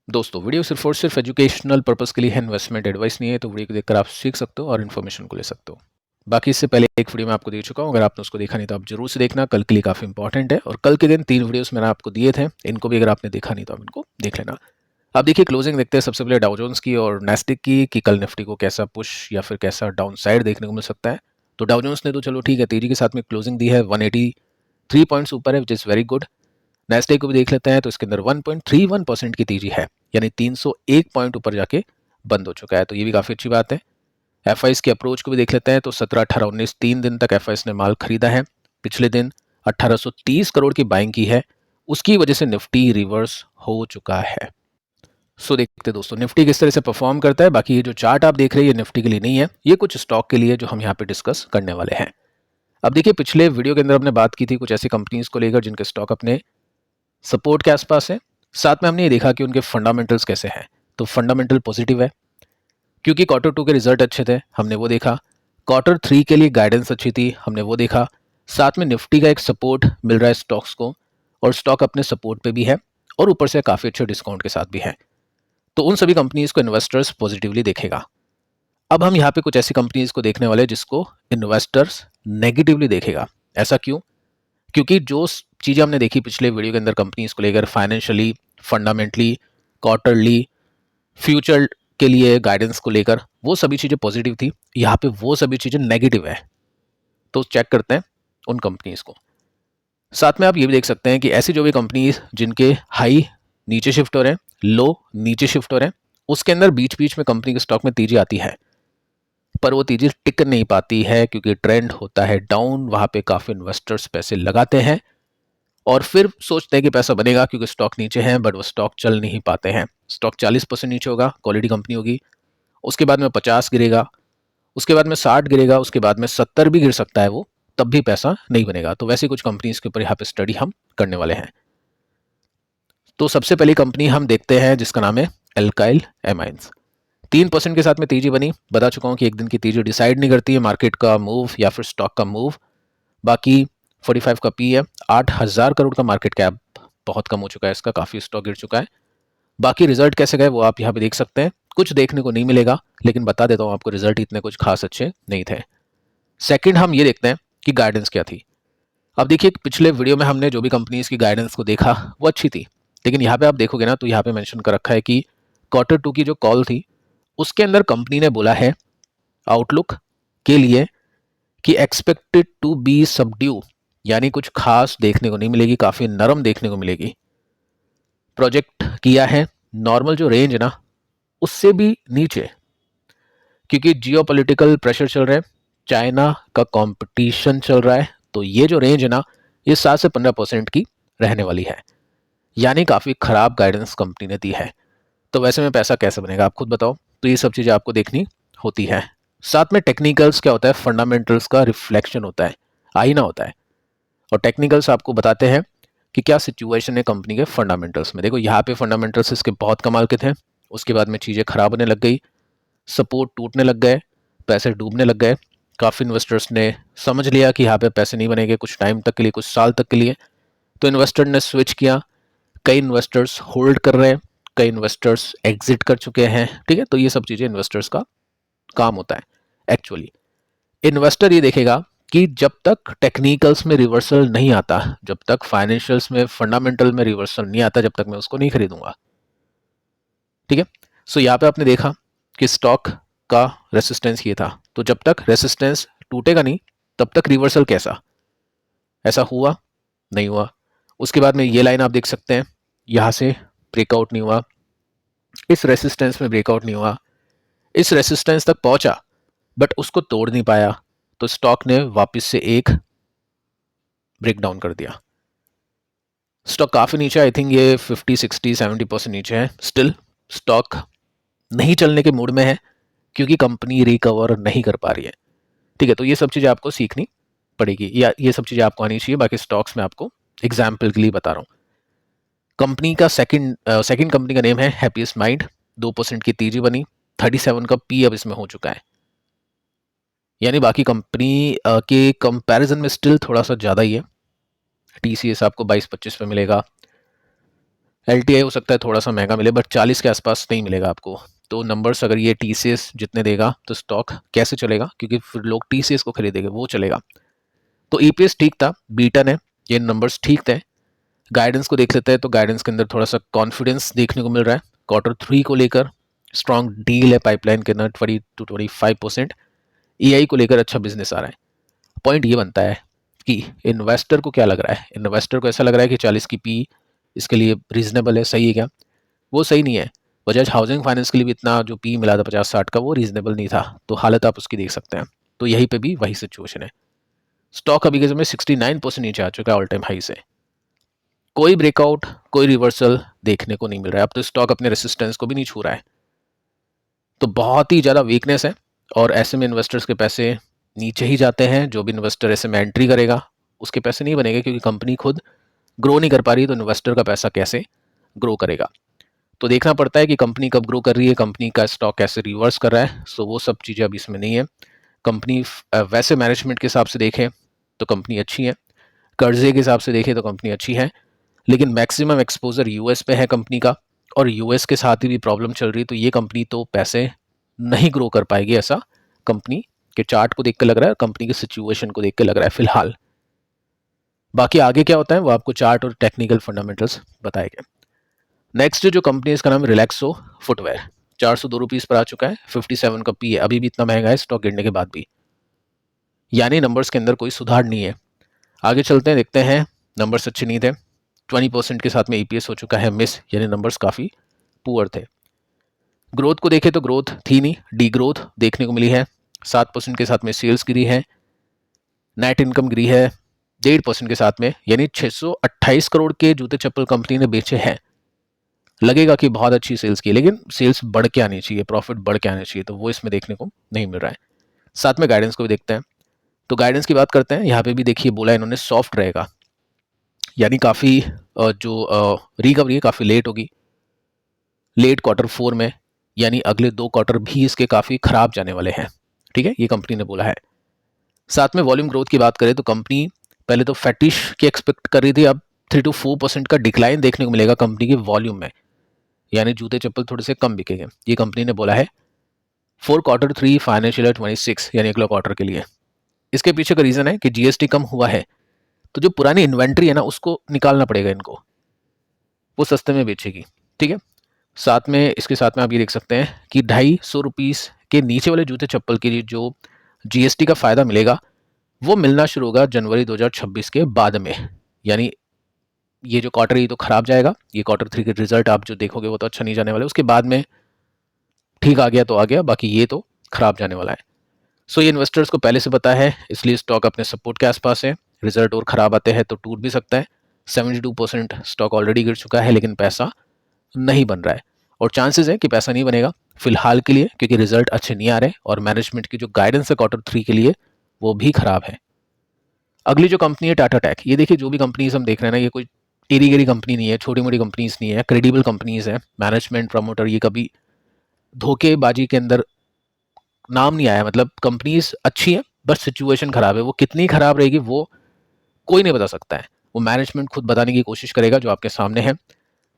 दोस्तों वीडियो सिर्फ और सिर्फ एजुकेशनल पर्पस के लिए है, इन्वेस्टमेंट एडवाइस नहीं है। तो वीडियो को देखकर आप सीख सकते हो और इन्फॉर्मेशन को ले सकते हो। बाकी इससे पहले एक वीडियो मैं आपको दे चुका हूँ, अगर आपने उसको देखा नहीं तो आप जरूर से देखना, कल के लिए काफ़ी इंपॉर्टेंट है। और कल के दिन 3 वीडियोस मैंने आपको दिए थे, इनको भी अगर आपने देखा नहीं तो आप इनको देख लेना। अब देखिए क्लोजिंग देखते हैं सबसे पहले डाउ जोन्स की और नेस्डेक की कि कल निफ्टी को कैसा पुश या फिर कैसा डाउन साइड देखने को मिल सकता है। तो डाउ जोन्स ने तो चलो ठीक है तेजी के साथ में क्लोजिंग दी है, 183 पॉइंट्स ऊपर है, which is very good. Nasdaq को भी देख लेते हैं तो इसके अंदर 1.31% की तेजी है, यानी 301 पॉइंट ऊपर जाके बंद हो चुका है, तो ये भी काफ़ी अच्छी बात है। एफआईएस की अप्रोच को भी देख लेते हैं तो 17, 18, 19 3 दिन तक एफआईएस ने माल खरीदा है। पिछले दिन 1830 करोड़ की बाइंग की है, उसकी वजह से निफ्टी रिवर्स हो चुका है। सो देखते दोस्तों निफ्टी किस तरह से परफॉर्म करता है। बाकी ये जो चार्ट आप देख रहे हैं ये निफ्टी के लिए नहीं है, ये कुछ स्टॉक के लिए जो हम यहाँ पे डिस्कस करने वाले हैं। अब देखिए पिछले वीडियो के अंदर हमने बात की थी कुछ ऐसी कंपनीज को लेकर जिनके स्टॉक अपने सपोर्ट के आसपास है। साथ में हमने ये देखा कि उनके फंडामेंटल्स कैसे हैं। तो फंडामेंटल पॉजिटिव है क्योंकि Q2 के रिजल्ट अच्छे थे, हमने वो देखा। Q3 के लिए गाइडेंस अच्छी थी, हमने वो देखा। साथ में निफ्टी का एक सपोर्ट मिल रहा है स्टॉक्स को, और स्टॉक अपने सपोर्ट पे भी है और ऊपर से काफ़ी अच्छे डिस्काउंट के साथ भी है। तो उन सभी कंपनीज को इन्वेस्टर्स पॉजिटिवली देखेगा। अब हम यहाँ पे कुछ ऐसी कंपनीज को देखने वाले जिसको इन्वेस्टर्स नेगेटिवली देखेगा। ऐसा क्यों? क्योंकि जो चीज़ें हमने देखी पिछले वीडियो के अंदर कंपनीज को लेकर, फाइनेंशियली, फंडामेंटली, क्वार्टरली, फ्यूचर के लिए गाइडेंस को लेकर, वो सभी चीज़ें पॉजिटिव थी। यहाँ पे वो सभी चीज़ें नेगेटिव है। तो चेक करते हैं उन कंपनीज को। साथ में आप ये भी देख सकते हैं कि ऐसी जो भी कंपनीज जिनके हाई नीचे शिफ्ट हो रहे हैं, लो नीचे शिफ्ट हो रहे हैं, उसके अंदर बीच बीच में कंपनी के स्टॉक में तेजी आती है, पर वो तेजी टिक नहीं पाती है क्योंकि ट्रेंड होता है डाउन। वहाँ पे काफ़ी इन्वेस्टर्स पैसे लगाते हैं और फिर सोचते हैं कि पैसा बनेगा क्योंकि स्टॉक नीचे है, बट वो स्टॉक चल नहीं पाते हैं। स्टॉक 40% नीचे होगा, क्वालिटी कंपनी होगी, उसके बाद में 50 गिरेगा, उसके बाद में 60 गिरेगा, उसके बाद में 70 भी गिर सकता है वो, तब भी पैसा नहीं बनेगा। तो वैसे कुछ कंपनीज के ऊपर यहाँ पे स्टडी हम करने वाले हैं। तो सबसे पहली कंपनी हम देखते हैं जिसका नाम है एल्काइल एमाइंस। 3% के साथ में तेजी बनी। बता चुका हूँ कि एक दिन की तेजी डिसाइड नहीं करती है मार्केट का मूव या फिर स्टॉक का मूव। बाकी 45 का पी है, 8,000 करोड़ का मार्केट कैप बहुत कम हो चुका है इसका, काफ़ी स्टॉक गिर चुका है। बाकी रिजल्ट कैसे गए वो आप यहाँ पे देख सकते हैं। कुछ देखने को नहीं मिलेगा, लेकिन बता देता हूँ आपको, रिजल्ट इतने कुछ खास अच्छे नहीं थे। सेकंड हम ये देखते हैं कि गाइडेंस क्या थी। अब देखिए पिछले वीडियो में हमने जो भी कंपनीज की गाइडेंस को देखा वो अच्छी थी, लेकिन यहाँ पे आप देखोगे ना तो यहाँ पे मेंशन कर रखा है कि Q2 की जो कॉल थी उसके अंदर कंपनी ने बोला है आउटलुक के लिए कि एक्सपेक्टेड टू बी सबड्यू, यानी कुछ खास देखने को नहीं मिलेगी, काफ़ी नरम देखने को मिलेगी। प्रोजेक्ट किया है नॉर्मल जो रेंज है ना उससे भी नीचे, क्योंकि जियोपॉलिटिकल प्रेशर चल रहा है, चाइना का कंपटीशन चल रहा है। तो ये जो रेंज है ना ये 7 से 15% की रहने वाली है, यानी काफ़ी ख़राब गाइडेंस कंपनी ने दी है। तो वैसे में पैसा कैसे बनेगा आप खुद बताओ। तो ये सब चीज़ें आपको देखनी होती है। साथ में टेक्निकल्स क्या होता है, फंडामेंटल्स का रिफ्लेक्शन होता है, आईना होता है। और टेक्निकल्स आपको बताते हैं कि क्या सिचुएशन है कंपनी के फंडामेंटल्स में। देखो यहाँ पे फंडामेंटल्स इसके बहुत कमाल के थे, उसके बाद में चीज़ें खराब होने लग गई, सपोर्ट टूटने लग गए, पैसे डूबने लग गए। काफ़ी इन्वेस्टर्स ने समझ लिया कि यहाँ पे पैसे नहीं बनेंगे कुछ टाइम तक के लिए, कुछ साल तक के लिए। तो इन्वेस्टर ने स्विच किया, कई इन्वेस्टर्स होल्ड कर रहे हैं, कई इन्वेस्टर्स एग्जिट कर चुके हैं। ठीक है, तो ये सब चीज़ें इन्वेस्टर्स का काम होता है। एक्चुअली इन्वेस्टर ये देखेगा कि जब तक टेक्निकल्स में रिवर्सल नहीं आता, जब तक फाइनेंशियल्स में, फंडामेंटल में रिवर्सल नहीं आता, जब तक मैं उसको नहीं खरीदूंगा। ठीक है, सो यहाँ पे आपने देखा कि स्टॉक का रेसिस्टेंस ये था, तो जब तक रेसिस्टेंस टूटेगा नहीं तब तक रिवर्सल कैसा, ऐसा हुआ नहीं हुआ। उसके बाद में ये लाइन आप देख सकते हैं, यहाँ से ब्रेकआउट नहीं हुआ, इस रेसिस्टेंस में ब्रेकआउट नहीं हुआ, इस रेसिस्टेंस तक पहुंचा बट उसको तोड़ नहीं पाया, तो स्टॉक ने वापस से एक ब्रेकडाउन कर दिया। स्टॉक काफ़ी नीचे, आई थिंक ये 50, 60, 70% नीचे है। स्टिल स्टॉक नहीं चलने के मूड में है क्योंकि कंपनी रिकवर नहीं कर पा रही है। ठीक है, तो ये सब चीज़ें आपको सीखनी पड़ेगी, या ये सब चीज़ें आपको आनी चाहिए। बाकी स्टॉक्स में आपको एग्जाम्पल के लिए बता रहा हूँ। कंपनी का सेकंड कंपनी का नेम है हैप्पीएस्ट माइंड। 2% की तेजी बनी, 37 का पी अब इसमें हो चुका है, यानी बाकी कंपनी के कंपैरिजन में स्टिल थोड़ा सा ज़्यादा ही है। टीसीएस आपको 22-25 पे मिलेगा, LTI हो सकता है थोड़ा सा महंगा मिले, बट 40 के आसपास नहीं मिलेगा आपको। तो नंबर्स अगर ये TCS जितने देगा तो स्टॉक कैसे चलेगा, क्योंकि फिर लोग TCS को खरीदेंगे, वो चलेगा। तो EPS ठीक था, बीटन है, ये नंबर्स ठीक थे। गाइडेंस को देख लेते हैं, तो गाइडेंस के अंदर थोड़ा सा कॉन्फिडेंस देखने को मिल रहा है। Q3 को लेकर स्ट्रॉन्ग डील है पाइपलाइन के अंदर 20 to 25%। EI को लेकर अच्छा बिजनेस आ रहा है। पॉइंट ये बनता है कि इन्वेस्टर को क्या लग रहा है, इन्वेस्टर को ऐसा लग रहा है कि 40 की पी इसके लिए रीजनेबल है, सही है क्या? वो सही नहीं है। बजाज हाउसिंग फाइनेंस के लिए भी इतना जो पी मिला था 50-60 का, वो रीजनेबल नहीं था। तो हालत आप उसकी देख सकते हैं। तो यहीं पे भी वही सिचुएशन है। स्टॉक अभी के समय 69% नीचे आ चुका है ऑल टाइम हाई से। कोई ब्रेकआउट, कोई रिवर्सल देखने को नहीं मिल रहा है। अब तो स्टॉक अपने रेसिस्टेंस को भी नहीं छू रहा है। तो बहुत ही ज़्यादा वीकनेस है, और ऐसे में इन्वेस्टर्स के पैसे नीचे ही जाते हैं। जो भी इन्वेस्टर ऐसे में एंट्री करेगा उसके पैसे नहीं बनेंगे, क्योंकि कंपनी खुद ग्रो नहीं कर पा रही, तो इन्वेस्टर का पैसा कैसे ग्रो करेगा? तो देखना पड़ता है कि कंपनी कब ग्रो कर रही है, कंपनी का स्टॉक कैसे रिवर्स कर रहा है। सो वो सब चीज़ें अभी इसमें नहीं है। कंपनी वैसे मैनेजमेंट के हिसाब से देखें तो कंपनी अच्छी है, कर्जे के हिसाब से देखें तो कंपनी अच्छी है, लेकिन मैक्सिमम एक्सपोजर यूएस पे है कंपनी का, और यूएस के साथ ही भी प्रॉब्लम चल रही है। तो ये कंपनी तो पैसे नहीं ग्रो कर पाएगी, ऐसा कंपनी के चार्ट को देख के लग रहा है, कंपनी की सिचुएशन को देख के लग रहा है फिलहाल। बाकी आगे क्या होता है वो आपको चार्ट और टेक्निकल फंडामेंटल्स बताएंगे। नेक्स्ट जो कंपनी है इसका नाम रिलैक्सो फुटवेयर, 402 रुपीज़ पर आ चुका है, 57 का पी है। अभी भी इतना महंगा है स्टॉक गिरने के बाद भी, यानी नंबर्स के अंदर कोई सुधार नहीं है। आगे चलते हैं, देखते हैं। नंबर्स अच्छे नहीं थे, 20% के साथ में EPS हो चुका है मिस, यानी नंबर्स काफ़ी पुअर थे। ग्रोथ को देखें तो ग्रोथ थी नहीं, डी ग्रोथ देखने को मिली है। 7% के साथ में सेल्स गिरी है, नेट इनकम गिरी है 1.5% के साथ में, यानी 628 करोड़ के जूते चप्पल कंपनी ने बेचे हैं। लगेगा कि बहुत अच्छी सेल्स की, लेकिन सेल्स बढ़ के आनी चाहिए, प्रॉफिट बढ़ के आने चाहिए, तो वो इसमें देखने को नहीं मिल रहा है। साथ में गाइडेंस को भी देखते हैं। तो गाइडेंस की बात करते हैं, यहाँ पे भी देखिए बोला इन्होंने सॉफ्ट रहेगा, यानी काफ़ी जो रिकवरी है काफ़ी लेट होगी, लेट Q4 में, यानी अगले 2 क्वार्टर भी इसके काफ़ी खराब जाने वाले हैं। ठीक है, ये कंपनी ने बोला है। साथ में वॉल्यूम ग्रोथ की बात करें तो कंपनी पहले तो फैटिश की एक्सपेक्ट कर रही थी, अब 3 to 4% का डिक्लाइन देखने को मिलेगा कंपनी की वॉल्यूम में, यानी जूते चप्पल थोड़े से कम बिकेंगे, ये कंपनी ने बोला है फॉर Q3 फाइनेंशियल ईयर 26, यानी अगला क्वार्टर के लिए। इसके पीछे का रीज़न है कि GST कम हुआ है, तो जो पुरानी इन्वेंट्री है ना उसको निकालना पड़ेगा इनको, वो सस्ते में बेचेगी। ठीक है, साथ में इसके साथ में आप ये देख सकते हैं कि 250 रुपीज़ के नीचे वाले जूते चप्पल के लिए जो GST का फ़ायदा मिलेगा वो मिलना शुरू होगा जनवरी 2026 के बाद में, यानी ये जो क्वार्टर ये तो खराब जाएगा, ये Q3 के रिजल्ट आप जो देखोगे वो तो अच्छा नहीं जाने वाला है, उसके बाद में ठीक आ गया तो आ गया, बाकी ये तो खराब जाने वाला है। सो ये इन्वेस्टर्स को पहले से पता है, इसलिए स्टॉक अपने सपोर्ट के आसपास है। रिजल्ट और ख़राब आते हैं तो टूट भी सकता है। 72% स्टॉक ऑलरेडी गिर चुका है, लेकिन पैसा नहीं बन रहा है, और चांसेस है कि पैसा नहीं बनेगा फिलहाल के लिए, क्योंकि रिजल्ट अच्छे नहीं आ रहे और मैनेजमेंट की जो गाइडेंस है Q3 के लिए वो भी खराब है। अगली जो कंपनी है टाटा टेक, ये देखिए जो भी कंपनीज हम देख रहे हैं ना, ये कोई टेरी गेरी कंपनी नहीं है, छोटी मोटी कंपनीज नहीं है, क्रेडिबल कंपनीज है। मैनेजमेंट प्रमोटर ये कभी धोखेबाजी के अंदर नाम नहीं आया, मतलब कंपनीज अच्छी है बस सिचुएशन खराब है। वो कितनी खराब रहेगी वो कोई नहीं बता सकता है, वो मैनेजमेंट खुद बताने की कोशिश करेगा जो आपके सामने है।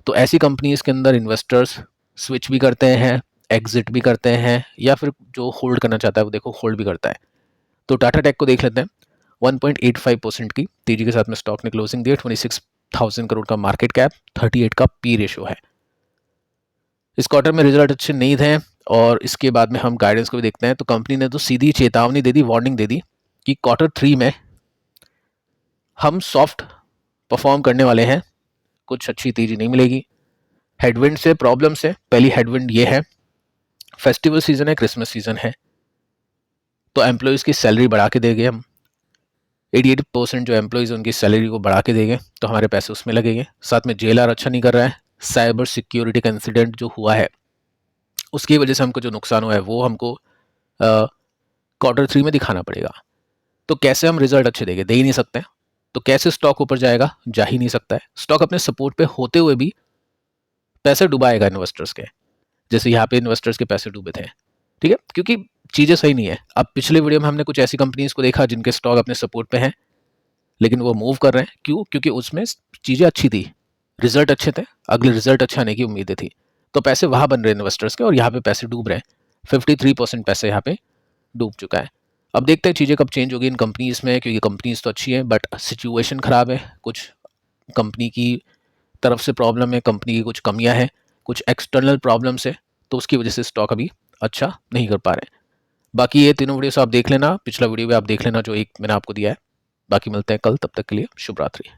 तो ऐसी कंपनीज के अंदर इन्वेस्टर्स स्विच भी करते हैं, एग्जिट भी करते हैं, या फिर जो होल्ड करना चाहता है वो देखो होल्ड भी करता है। तो टाटा टेक को देख लेते हैं। 1.85% की तेजी के साथ में स्टॉक ने क्लोजिंग दी है। 26,000 करोड़ का मार्केट कैप, 38 का पी रेशियो है। इस क्वार्टर में रिजल्ट अच्छे नहीं थे, और इसके बाद में हम गाइडेंस को भी देखते हैं। तो कंपनी ने तो सीधी चेतावनी दे दी, वार्निंग दे दी कि Q3 में हम सॉफ्ट परफॉर्म करने वाले हैं, कुछ अच्छी तेजी नहीं मिलेगी। हेडविंड से प्रॉब्लम से पहली हेडविंड ये है, फेस्टिवल सीजन है, क्रिसमस सीजन है, तो एम्प्लॉयज़ की सैलरी बढ़ा के देंगे हम। 88% जो एम्प्लॉयज़ उनकी सैलरी को बढ़ा के देंगे, तो हमारे पैसे उसमें लगेंगे। साथ में JLR अच्छा नहीं कर रहा है, साइबर सिक्योरिटी का इंसिडेंट जो हुआ है उसकी वजह से हमको जो नुकसान हुआ है वो हमको Q3 में दिखाना पड़ेगा। तो कैसे हम रिजल्ट अच्छे देंगे, दे ही नहीं सकते। तो कैसे स्टॉक ऊपर जाएगा, जा ही नहीं सकता है। स्टॉक अपने सपोर्ट पे होते हुए भी पैसे डुबाएगा इन्वेस्टर्स के, जैसे यहाँ पे इन्वेस्टर्स के पैसे डूबे थे। ठीक है, क्योंकि चीज़ें सही नहीं है। अब पिछले वीडियो में हमने कुछ ऐसी कंपनीज को देखा जिनके स्टॉक अपने सपोर्ट पे हैं, लेकिन वो मूव कर रहे हैं। क्यों? क्योंकि उसमें चीज़ें अच्छी थी, रिजल्ट अच्छे थे, अगले रिजल्ट अच्छे आने की उम्मीदें थी, तो पैसे वहाँ बन रहे इन्वेस्टर्स के और यहाँ पे पैसे डूब रहे हैं। 53% पैसे यहाँ पे डूब चुका है। अब देखते हैं चीज़ें कब चेंज होगी इन कंपनीज़ में, क्योंकि कंपनीज़ तो अच्छी हैं बट सिचुएशन ख़राब है, कुछ कंपनी की तरफ से प्रॉब्लम है, कंपनी की कुछ कमियां हैं, कुछ एक्सटर्नल प्रॉब्लम्स है, तो उसकी वजह से स्टॉक अभी अच्छा नहीं कर पा रहे हैं। बाकी ये तीनों वीडियोस आप देख लेना, पिछला वीडियो भी आप देख लेना जो एक मैंने आपको दिया है। बाकी मिलते हैं कल, तब तक के लिए शुभ रात्रि।